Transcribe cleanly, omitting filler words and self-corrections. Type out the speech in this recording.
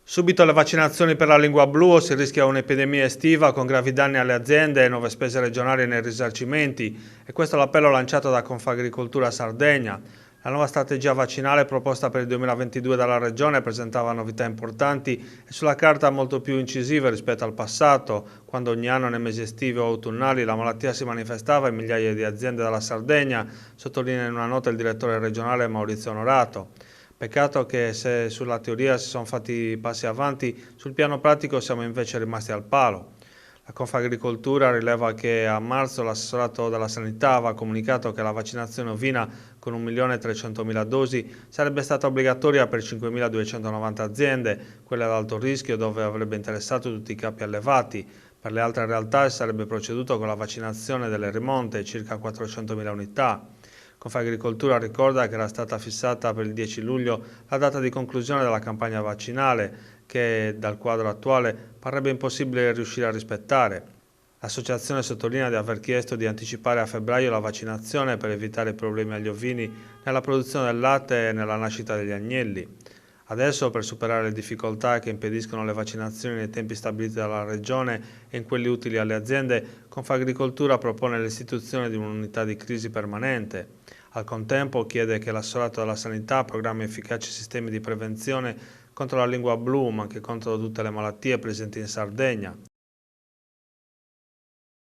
Subito le vaccinazioni per la lingua blu o si rischia un'epidemia estiva con gravi danni alle aziende e nuove spese regionali nei risarcimenti. E questo è l'appello lanciato da Confagricoltura Sardegna. La nuova strategia vaccinale proposta per il 2022 dalla Regione presentava novità importanti e sulla carta molto più incisive rispetto al passato, quando ogni anno nei mesi estivi o autunnali la malattia si manifestava in migliaia di aziende della Sardegna, sottolinea in una nota il direttore regionale Maurizio Onorato. Peccato che se sulla teoria si sono fatti passi avanti, sul piano pratico siamo invece rimasti al palo. La Confagricoltura rileva che a marzo l'assessorato della sanità aveva comunicato che la vaccinazione ovina con 1.300.000 dosi sarebbe stata obbligatoria per 5.290 aziende, quelle ad alto rischio dove avrebbe interessato tutti i capi allevati. Per le altre realtà si sarebbe proceduto con la vaccinazione delle rimonte, circa 400.000 unità. Confagricoltura ricorda che era stata fissata per il 10 luglio la data di conclusione della campagna vaccinale, che dal quadro attuale parrebbe impossibile riuscire a rispettare. L'associazione sottolinea di aver chiesto di anticipare a febbraio la vaccinazione per evitare problemi agli ovini nella produzione del latte e nella nascita degli agnelli. Adesso, per superare le difficoltà che impediscono le vaccinazioni nei tempi stabiliti dalla Regione e in quelli utili alle aziende, Confagricoltura propone l'istituzione di un'unità di crisi permanente. Al contempo chiede che l'assessorato della sanità programmi efficaci sistemi di prevenzione contro la lingua blu, ma anche contro tutte le malattie presenti in Sardegna.